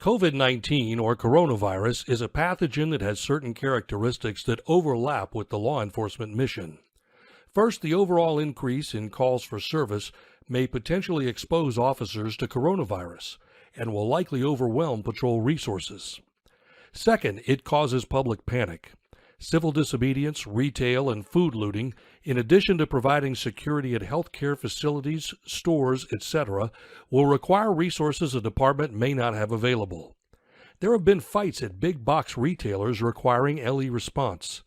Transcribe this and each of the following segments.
COVID-19 or coronavirus is a pathogen that has certain characteristics that overlap with the law enforcement mission. First, the overall increase in calls for service may potentially expose officers to coronavirus and will likely overwhelm patrol resources. Second, it causes public panic. Civil disobedience, retail, and food looting, in addition to providing security at healthcare facilities, stores, etc., will require resources a department may not have available. There have been fights at big box retailers requiring LE response.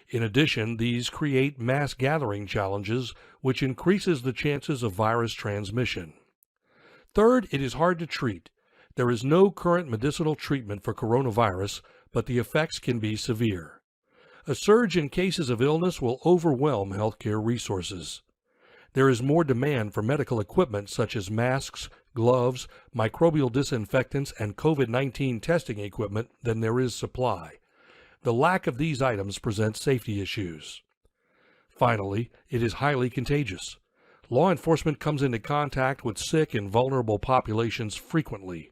In addition, these create mass gathering challenges, which increases the chances of virus transmission. Third, it is hard to treat. There is no current medicinal treatment for coronavirus, but the effects can be severe. A surge in cases of illness will overwhelm healthcare resources. There is more demand for medical equipment such as masks, gloves, microbial disinfectants, and COVID-19 testing equipment than there is supply. The lack of these items presents safety issues. Finally, it is highly contagious. Law enforcement comes into contact with sick and vulnerable populations frequently.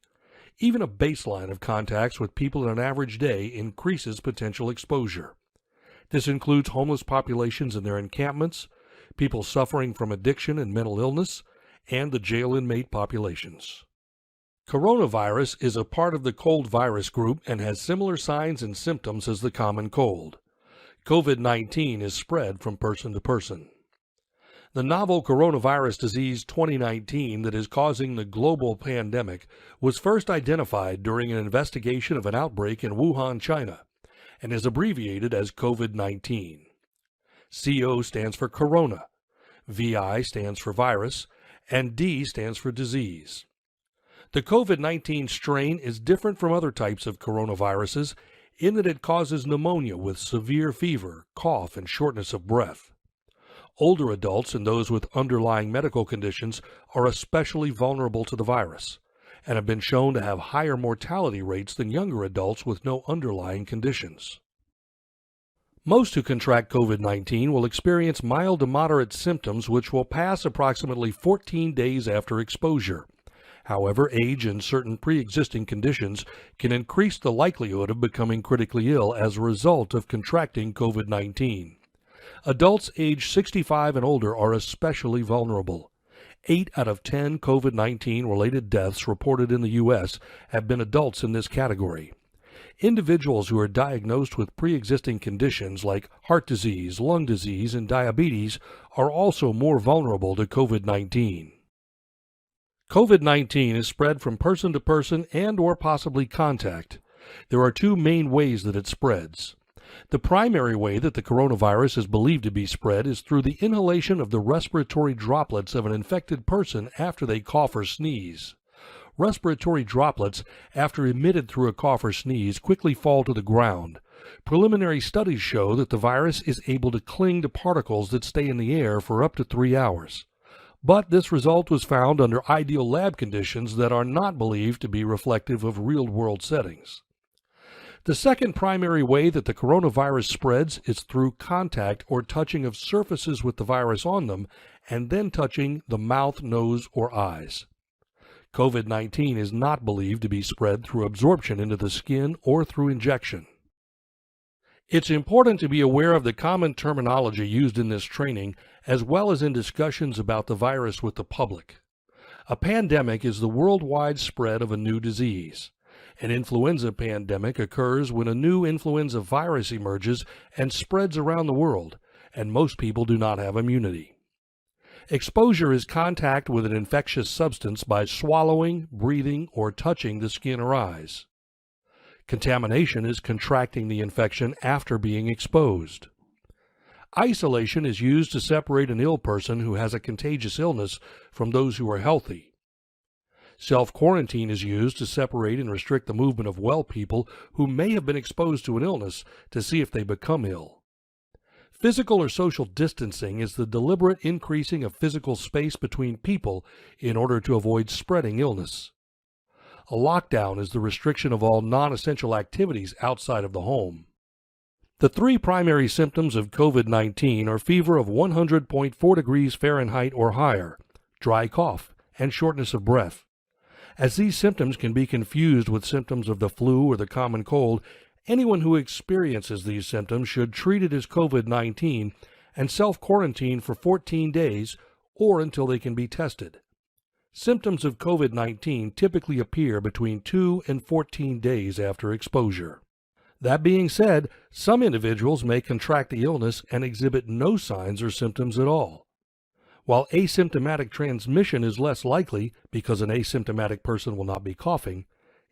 Even a baseline of contacts with people in an average day increases potential exposure. This includes homeless populations in their encampments, people suffering from addiction and mental illness, and the jail inmate populations. Coronavirus is a part of the cold virus group and has similar signs and symptoms as the common cold. COVID-19 is spread from person to person. The novel coronavirus disease 2019 that is causing the global pandemic was first identified during an investigation of an outbreak in Wuhan, China, and is abbreviated as COVID-19. CO stands for corona, VI stands for virus, and D stands for disease. The COVID-19 strain is different from other types of coronaviruses in that it causes pneumonia with severe fever, cough, and shortness of breath. Older adults and those with underlying medical conditions are especially vulnerable to the virus, and have been shown to have higher mortality rates than younger adults with no underlying conditions. Most who contract COVID-19 will experience mild to moderate symptoms which will pass approximately 14 days after exposure. However, age and certain pre-existing conditions can increase the likelihood of becoming critically ill as a result of contracting COVID-19. Adults age 65 and older are especially vulnerable. 8 out of 10 COVID-19 related deaths reported in the U.S. have been adults in this category. Individuals who are diagnosed with pre-existing conditions like heart disease, lung disease, and diabetes are also more vulnerable to COVID-19. COVID-19 is spread from person to person and/or possibly contact. There are two main ways that it spreads. The primary way that the coronavirus is believed to be spread is through the inhalation of the respiratory droplets of an infected person after they cough or sneeze. Respiratory droplets, after emitted through a cough or sneeze, quickly fall to the ground. Preliminary studies show that the virus is able to cling to particles that stay in the air for up to 3 hours. But this result was found under ideal lab conditions that are not believed to be reflective of real-world settings. The second primary way that the coronavirus spreads is through contact or touching of surfaces with the virus on them, and then touching the mouth, nose, or eyes. COVID-19 is not believed to be spread through absorption into the skin or through injection. It's important to be aware of the common terminology used in this training, as well as in discussions about the virus with the public. A pandemic is the worldwide spread of a new disease. An influenza pandemic occurs when a new influenza virus emerges and spreads around the world, and most people do not have immunity. Exposure is contact with an infectious substance by swallowing, breathing, or touching the skin or eyes. Contamination is contracting the infection after being exposed. Isolation is used to separate an ill person who has a contagious illness from those who are healthy. Self-quarantine is used to separate and restrict the movement of well people who may have been exposed to an illness to see if they become ill. Physical or social distancing is the deliberate increasing of physical space between people in order to avoid spreading illness. A lockdown is the restriction of all non-essential activities outside of the home. The three primary symptoms of COVID-19 are fever of 100.4 degrees Fahrenheit or higher, dry cough, and shortness of breath. As these symptoms can be confused with symptoms of the flu or the common cold, anyone who experiences these symptoms should treat it as COVID-19 and self-quarantine for 14 days or until they can be tested. Symptoms of COVID-19 typically appear between 2 and 14 days after exposure. That being said, some individuals may contract the illness and exhibit no signs or symptoms at all. While asymptomatic transmission is less likely because an asymptomatic person will not be coughing,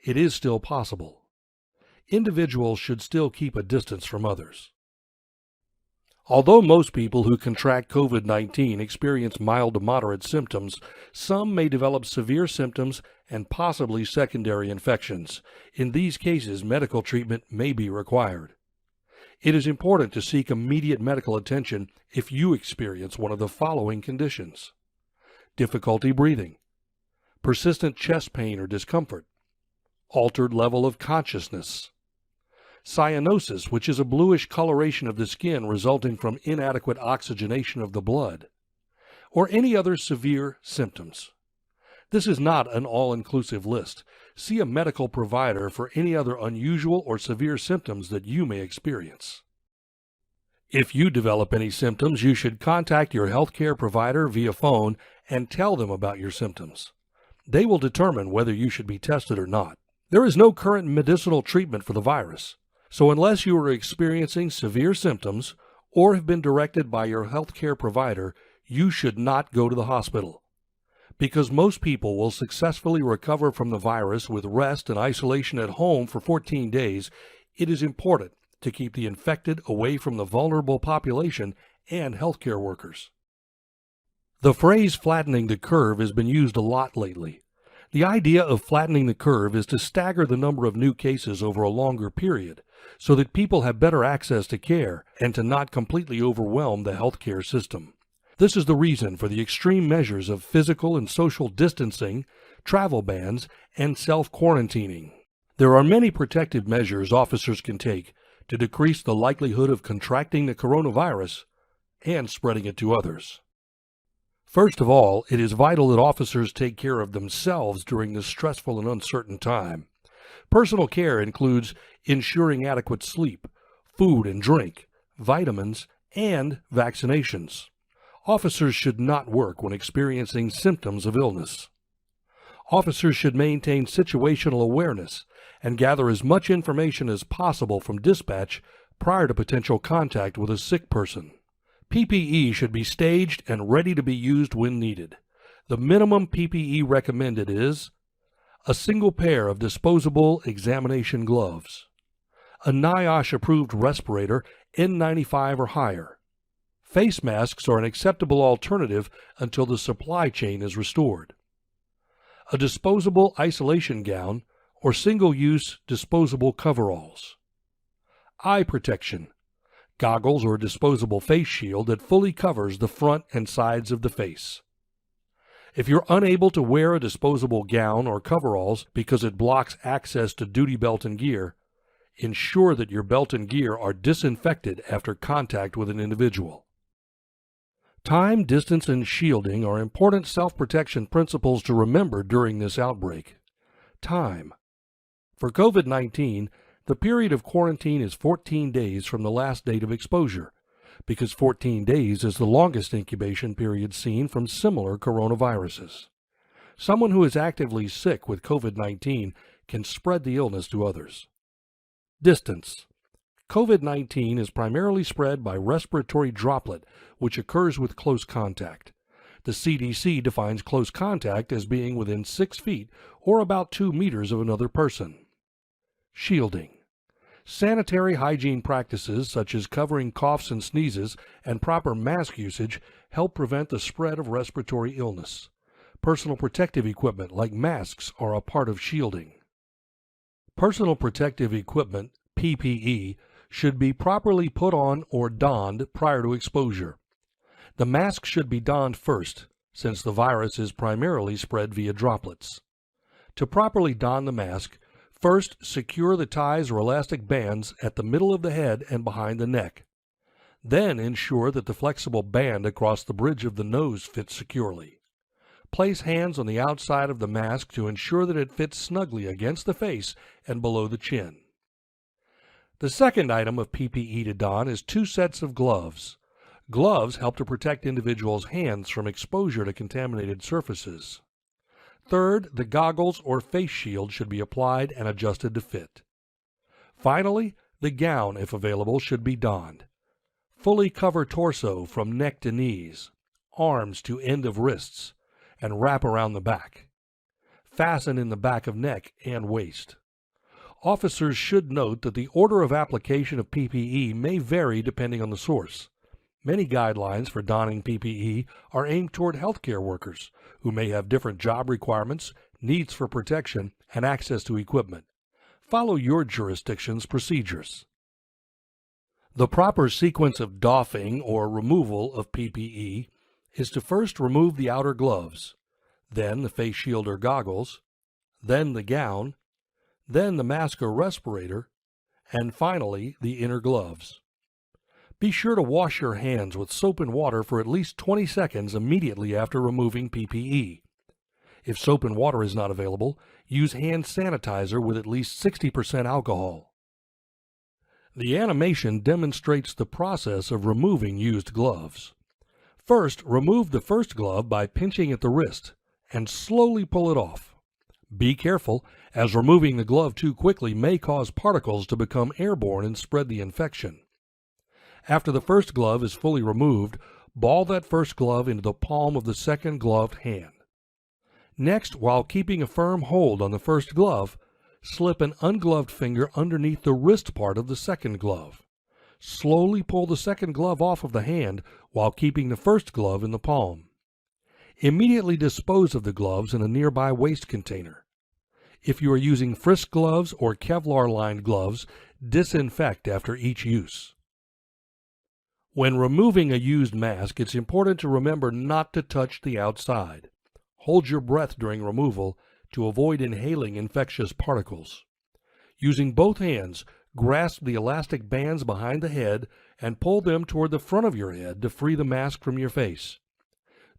it is still possible. Individuals should still keep a distance from others. Although most people who contract COVID-19 experience mild to moderate symptoms, some may develop severe symptoms and possibly secondary infections. In these cases, medical treatment may be required. It is important to seek immediate medical attention if you experience one of the following conditions: difficulty breathing, persistent chest pain or discomfort, altered level of consciousness, cyanosis, which is a bluish coloration of the skin resulting from inadequate oxygenation of the blood, or any other severe symptoms. This is not an all-inclusive list. See a medical provider for any other unusual or severe symptoms that you may experience. If you develop any symptoms, you should contact your healthcare provider via phone and tell them about your symptoms. They will determine whether you should be tested or not. There is no current medicinal treatment for the virus, so unless you are experiencing severe symptoms or have been directed by your healthcare provider, you should not go to the hospital. Because most people will successfully recover from the virus with rest and isolation at home for 14 days, it is important to keep the infected away from the vulnerable population and healthcare workers. The phrase flattening the curve has been used a lot lately. The idea of flattening the curve is to stagger the number of new cases over a longer period so that people have better access to care and to not completely overwhelm the healthcare system. This is the reason for the extreme measures of physical and social distancing, travel bans, and self-quarantining. There are many protective measures officers can take to decrease the likelihood of contracting the coronavirus and spreading it to others. First of all, it is vital that officers take care of themselves during this stressful and uncertain time. Personal care includes ensuring adequate sleep, food and drink, vitamins, and vaccinations. Officers should not work when experiencing symptoms of illness. Officers should maintain situational awareness and gather as much information as possible from dispatch prior to potential contact with a sick person. PPE should be staged and ready to be used when needed. The minimum PPE recommended is a single pair of disposable examination gloves, a NIOSH-approved respirator N95 or higher. Face masks are an acceptable alternative until the supply chain is restored. A disposable isolation gown or single-use disposable coveralls. Eye protection, goggles or disposable face shield that fully covers the front and sides of the face. If you're unable to wear a disposable gown or coveralls because it blocks access to duty belt and gear, ensure that your belt and gear are disinfected after contact with an individual. Time, distance, and shielding are important self-protection principles to remember during this outbreak. Time. For COVID-19, the period of quarantine is 14 days from the last date of exposure, because 14 days is the longest incubation period seen from similar coronaviruses. Someone who is actively sick with COVID-19 can spread the illness to others. Distance. COVID-19 is primarily spread by respiratory droplet, which occurs with close contact. The CDC defines close contact as being within 6 feet or about 2 meters of another person. Shielding. Sanitary hygiene practices such as covering coughs and sneezes and proper mask usage help prevent the spread of respiratory illness. Personal protective equipment like masks are a part of shielding. Personal protective equipment, PPE, should be properly put on or donned prior to exposure. The mask should be donned first, since the virus is primarily spread via droplets. To properly don the mask, first secure the ties or elastic bands at the middle of the head and behind the neck. Then ensure that the flexible band across the bridge of the nose fits securely. Place hands on the outside of the mask to ensure that it fits snugly against the face and below the chin. The second item of PPE to don is 2 sets of gloves. Gloves help to protect individuals' hands from exposure to contaminated surfaces. Third, the goggles or face shield should be applied and adjusted to fit. Finally, the gown, if available, should be donned. Fully cover torso from neck to knees, arms to end of wrists, and wrap around the back. Fasten in the back of neck and waist. Officers should note that the order of application of PPE may vary depending on the source. Many guidelines for donning PPE are aimed toward healthcare workers who may have different job requirements, needs for protection, and access to equipment. Follow your jurisdiction's procedures. The proper sequence of doffing or removal of PPE is to first remove the outer gloves, then the face shield or goggles, then the gown, then the mask or respirator, and finally the inner gloves. Be sure to wash your hands with soap and water for at least 20 seconds immediately after removing PPE. If soap and water is not available, use hand sanitizer with at least 60% alcohol. The animation demonstrates the process of removing used gloves. First, remove the first glove by pinching at the wrist and slowly pull it off. Be careful, as removing the glove too quickly may cause particles to become airborne and spread the infection. After the first glove is fully removed, ball that first glove into the palm of the second gloved hand. Next, while keeping a firm hold on the first glove, slip an ungloved finger underneath the wrist part of the second glove. Slowly pull the second glove off of the hand while keeping the first glove in the palm. Immediately dispose of the gloves in a nearby waste container. If you are using Frisk gloves or Kevlar-lined gloves, disinfect after each use. When removing a used mask, it's important to remember not to touch the outside. Hold your breath during removal to avoid inhaling infectious particles. Using both hands, grasp the elastic bands behind the head and pull them toward the front of your head to free the mask from your face.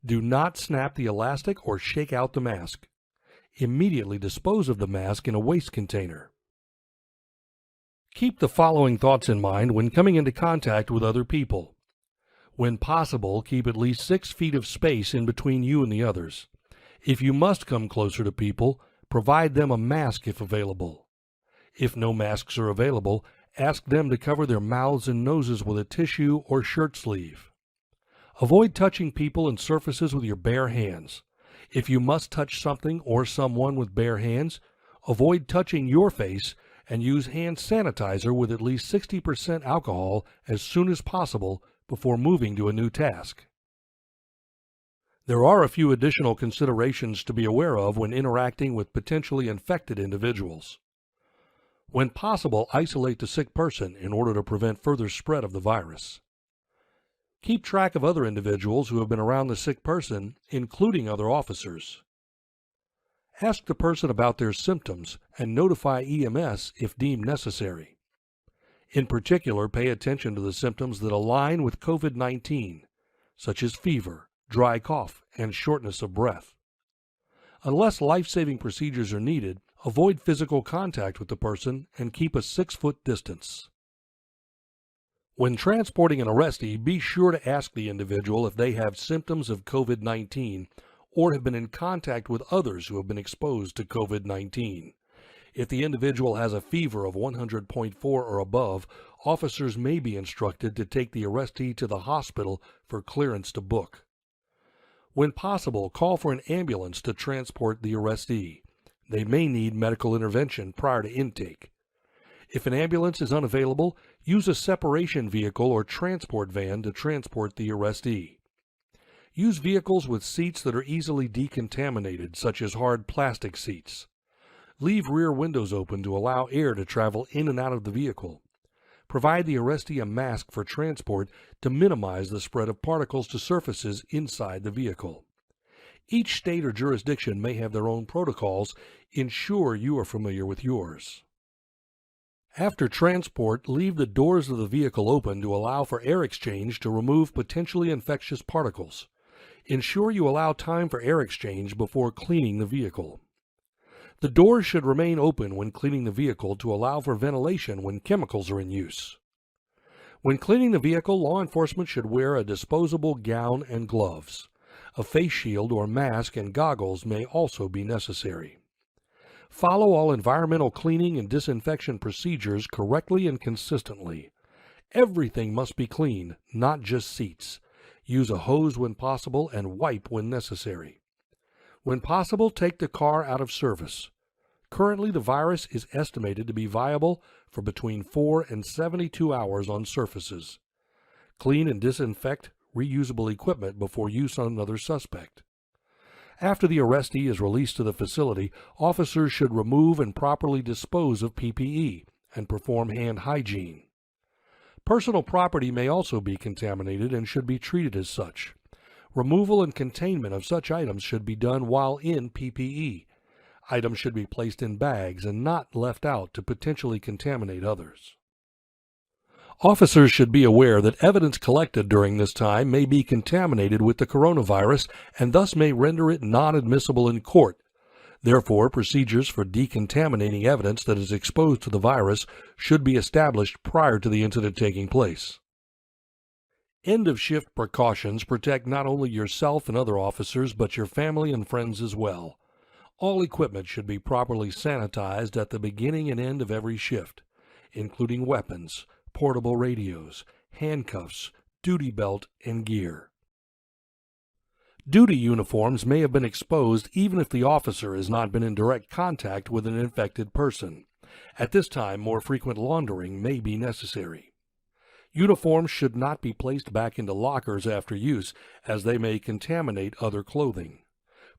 Do not snap the elastic or shake out the mask. Immediately dispose of the mask in a waste container. Keep the following thoughts in mind when coming into contact with other people. When possible, keep at least 6 feet of space in between you and the others. If you must come closer to people, provide them a mask if available. If no masks are available, ask them to cover their mouths and noses with a tissue or shirt sleeve. Avoid touching people and surfaces with your bare hands. If you must touch something or someone with bare hands, avoid touching your face and use hand sanitizer with at least 60% alcohol as soon as possible before moving to a new task. There are a few additional considerations to be aware of when interacting with potentially infected individuals. When possible, isolate the sick person in order to prevent further spread of the virus. Keep track of other individuals who have been around the sick person, including other officers. Ask the person about their symptoms and notify EMS if deemed necessary. In particular, pay attention to the symptoms that align with COVID-19, such as fever, dry cough, and shortness of breath. Unless life-saving procedures are needed, avoid physical contact with the person and keep a 6-foot distance. When transporting an arrestee, be sure to ask the individual if they have symptoms of COVID-19 or have been in contact with others who have been exposed to COVID-19. If the individual has a fever of 100.4 or above, officers may be instructed to take the arrestee to the hospital for clearance to book. When possible, call for an ambulance to transport the arrestee. They may need medical intervention prior to intake. If an ambulance is unavailable, use a separation vehicle or transport van to transport the arrestee. Use vehicles with seats that are easily decontaminated, such as hard plastic seats. Leave rear windows open to allow air to travel in and out of the vehicle. Provide the arrestee a mask for transport to minimize the spread of particles to surfaces inside the vehicle. Each state or jurisdiction may have their own protocols. Ensure you are familiar with yours. After transport, leave the doors of the vehicle open to allow for air exchange to remove potentially infectious particles. Ensure you allow time for air exchange before cleaning the vehicle. The doors should remain open when cleaning the vehicle to allow for ventilation when chemicals are in use. When cleaning the vehicle, law enforcement should wear a disposable gown and gloves. A face shield or mask and goggles may also be necessary. Follow all environmental cleaning and disinfection procedures correctly and consistently. Everything must be cleaned, not just seats. Use a hose when possible and wipe when necessary. When possible, take the car out of service. Currently, the virus is estimated to be viable for between 4 and 72 hours on surfaces. Clean and disinfect reusable equipment before use on another suspect. After the arrestee is released to the facility, officers should remove and properly dispose of PPE and perform hand hygiene. Personal property may also be contaminated and should be treated as such. Removal and containment of such items should be done while in PPE. Items should be placed in bags and not left out to potentially contaminate others. Officers should be aware that evidence collected during this time may be contaminated with the coronavirus and thus may render it non-admissible in court. Therefore, procedures for decontaminating evidence that is exposed to the virus should be established prior to the incident taking place. End-of-shift precautions protect not only yourself and other officers, but your family and friends as well. All equipment should be properly sanitized at the beginning and end of every shift, including weapons, portable radios, handcuffs, duty belt, and gear. Duty uniforms may have been exposed even if the officer has not been in direct contact with an infected person. At this time, more frequent laundering may be necessary. Uniforms should not be placed back into lockers after use, as they may contaminate other clothing.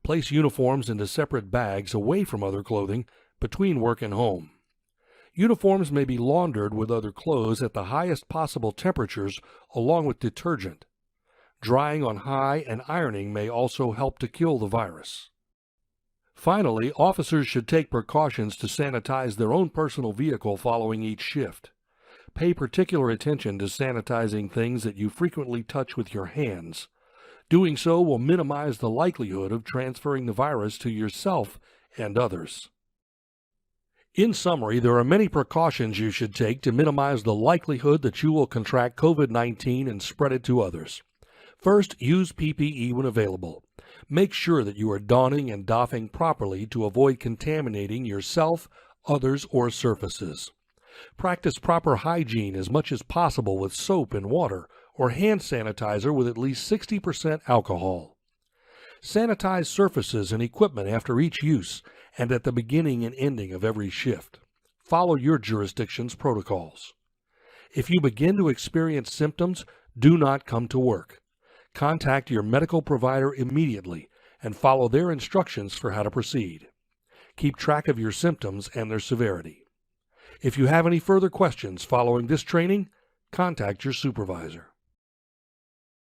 Place uniforms into separate bags away from other clothing between work and home. Uniforms may be laundered with other clothes at the highest possible temperatures along with detergent. Drying on high and ironing may also help to kill the virus. Finally, officers should take precautions to sanitize their own personal vehicle following each shift. Pay particular attention to sanitizing things that you frequently touch with your hands. Doing so will minimize the likelihood of transferring the virus to yourself and others. In summary, there are many precautions you should take to minimize the likelihood that you will contract COVID-19 and spread it to others. First, use PPE when available. Make sure that you are donning and doffing properly to avoid contaminating yourself, others, or surfaces. Practice proper hygiene as much as possible with soap and water or hand sanitizer with at least 60% alcohol. Sanitize surfaces and equipment after each use and at the beginning and ending of every shift. Follow your jurisdiction's protocols. If you begin to experience symptoms, do not come to work. Contact your medical provider immediately and follow their instructions for how to proceed. Keep track of your symptoms and their severity. If you have any further questions following this training, contact your supervisor.